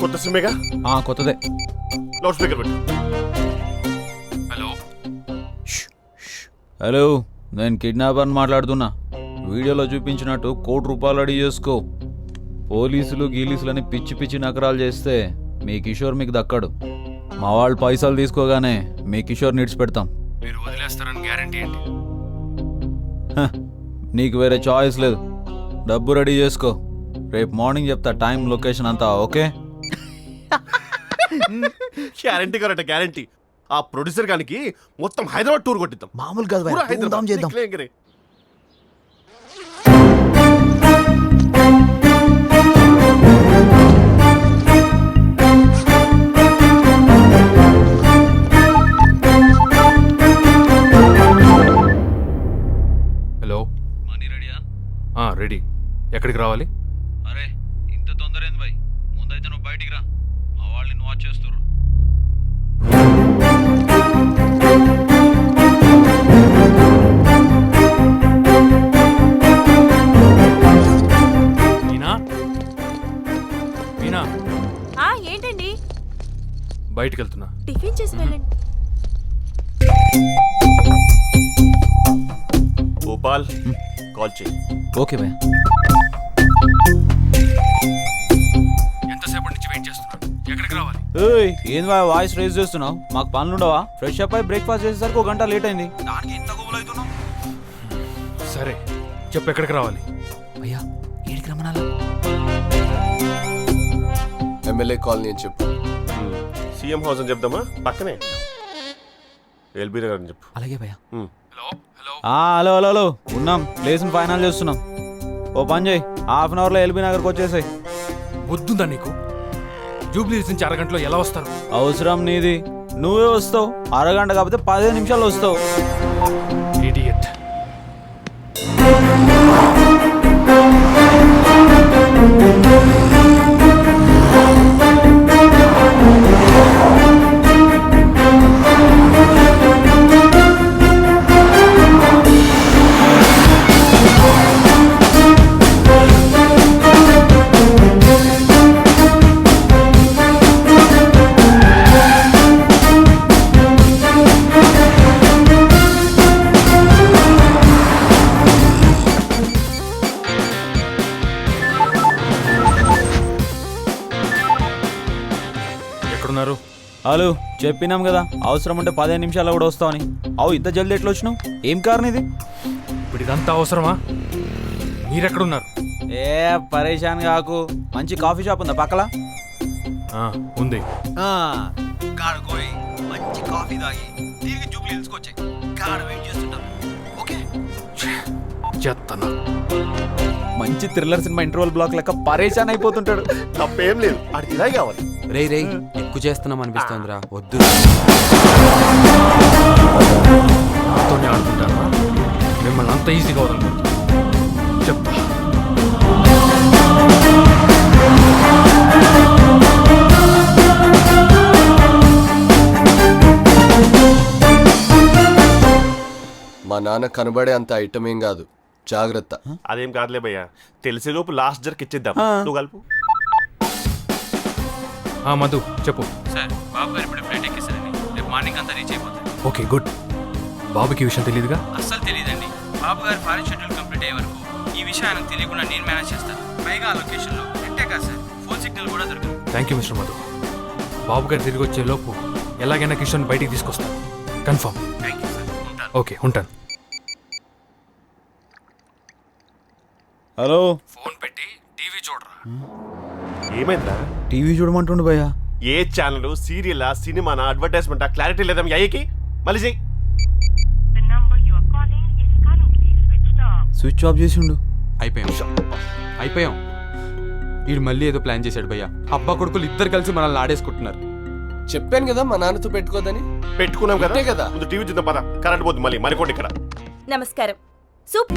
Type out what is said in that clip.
కొత్త సిమ్మేగా? కొత్తదే. Loud speaker పెట్టు. హలో హలో, నేను కిడ్నాపర్ని మాట్లాడుతున్నా. వీడియోలో చూపించినట్టు ₹1,00,00,000 రెడీ చేసుకో. పోలీసులు గీలీసులని పిచ్చి పిచ్చి నకరాలు చేస్తే మీ కిషోర్ మీకు దక్కడు. మా వాళ్ళు పైసలు తీసుకోగానే మీ కిషోర్ నీడ్స్ పెడతాం. మీరు వదిలేస్తారని గ్యారంటీ ఏంటి? నీకు వేరే చాయిస్ లేదు. డబ్బు రెడీ చేసుకో. రేపు మార్నింగ్ చెప్తా టైం, లొకేషన్ అంతా. ఓకే? Guarantee correct, guarantee. ఆ ప్రొడ్యూసర్ గానికి మొత్తం హైదరాబాద్ టూర్ కొట్టిద్దాం. మామూలుగా హైదరాబాద్ చేద్దాం. హలో, మనీ రెడీయా? రెడీ. ఎక్కడికి రావాలి? అరే ఇంత తొందర ఏంది భయ్? ముందైతే నువ్వు బయటికి రా. మా వాళ్ళు నిన్ను వాచ్ చేస్తారు. మీనా, మీనా, ఏంటండి? బయటికి వెళ్తున్నా. టిఫిన్ చేసి వెళ్ళండి. గోపాల్ కాల్ చేయి. ఓకే భయ్. ఎంతసేపటి నుంచి వెయిట్ చేస్తున్నాను. ఎక్కడికి రావాలి? ఏంది భయ్ వాయిస్ రేజ్ చేస్తున్నావు? మాకు పనులు ఉండవా? ఫ్రెష్ అప్ అయి బ్రేక్ఫాస్ట్ చేసేసరికి 1 గంట లేట్ అయింది. దానికి ఇంత గుబులు అవుతున్నావు? సరే చెప్పు, ఎక్కడికి రావాలి? భయ్యా ఏడికి రమ్మనాలా? ఎమ్మెల్యే కాలనీ అని చెప్పు. సీఎం హౌస్ అని చెప్దామా? పక్కనే ఎల్బీ నగర్ అని చెప్పు. అలాగే భయ్యా. Hello hello hello hello hello ఉన్నాం. ప్లేస్ని ఫైనల్ చేస్తున్నాం. ఓ పని చేయి, ½ అవర్లో ఎల్బీ నగర్కి వచ్చేసాయి. వద్దుందా నీకు? జూబ్లీహిల్స్ నుంచి అరగంటలో ఎలా వస్తారు? అవసరం నీది. నువ్వే వస్తావు. అరగంట కాకపోతే 15 నిమిషాలు వస్తావు. ఇడియట్. ఎక్కడున్నారు? హలో చెప్పినాం కదా, అవసరం ఉంటే 15 నిమిషాల్లో కూడా వస్తావని. ఇంత జల్దీ ఎట్లా వచ్చినావు? ఏం కారణం ఇది? ఇప్పుడు ఇదంతా అవసరమా? మీరెక్కడున్నారు? పరేషాన్ కాకు. మంచి కాఫీ షాప్ ఉందా పక్కల? ఉంది. కాడుకోయి మంచి కాఫీ తాగి తిరిగి జూబ్లీ హిల్స్కి వచ్చాయి. కాడ వెయిట్ చేస్తుంటాం. ఓకే? చెత్తనా. మంచి థ్రిల్లర్ సినిమా ఇంటర్వల్ బ్లాక్ లెక్క పరేషాన్ అయిపోతుంటాడు. తప్పేం లేదు, ఆడికి ఇలాగే కావాలి. రే ఎక్కువ చేస్తున్నాం అనిపిస్తుందిరా. వద్దు. నాతోనే ఆడుకుంటారా? మిమ్మల్ని అంత ఈజీగా వదలకూడదు. చెప్తా. మా నాన్న కనబడే అంత ఐటమ్ ఏం కాదు, జాగ్రత్త. అదేం కాదులే భయ్యా, తెలిసేలోపు లాస్ట్ జర్క్ ఇచ్చేద్దాం. నువ్వు కలుపు. మధు చెప్పు. సార్, బాబు గారు ఇప్పుడు ఫ్లైట్ ఎక్కేసారని. రేపు మార్నింగ్ అంతా రీచ్ అయిపోతారు. Okay good. బాబుకి ఈ విషయం తెలియదుగా? అస్సలు తెలియదండి. బాబు గారు ఫారెన్ షెడ్యూల్ కంప్లీట్ అయ్యే వరకు ఈ విషయం ఆయనకు తెలియకుండా నేను మేనేజ్ చేస్తాను. పైగా ఆ లొకేషన్లో నెట్టే కాదు సార్, ఫోన్ సిగ్నల్ కూడా దొరకదు. Thank you mister Madhu. Babu గారు తిరిగి వచ్చే లోపు ఎలాగైనా కిషోర్ బయటికి తీసుకొస్తాను. కన్ఫర్మ్. Thank you sir. ఉంటాను. ఓకే ఉంటాను. హలో, ఫోన్ పెట్టి టీవీ చూడరా. ఏమైందా? టీవీ చూడమంటుండు భయ్యా. ఏ ఛానల్, సీరియలా, సినిమానా, అడ్వర్టైజ్మెంటా? క్లారిటీ లేదా మీ అయ్యకి? మళ్ళీ చెయ్యి. స్విచ్ ఆఫ్ చేసిండు. అయిపోయాం. వీడు మళ్ళీ ఏదో ప్లాన్ చేశాడు భయ్యా. అబ్బా కొడుకులు ఇద్దరు కలిసి మనల్ని ఆడేసుకుంటున్నారు. చెప్పాను కదా మా నాన్నతో పెట్టుకోదని. పెట్టుకున్నాం అంతే కదా. కదా. ముందు టీవీ చూద్దాం పద. కరెంట్ పోతుంది మళ్ళీ మరికోండి ఇక్కడ. నమస్కారం. సూప్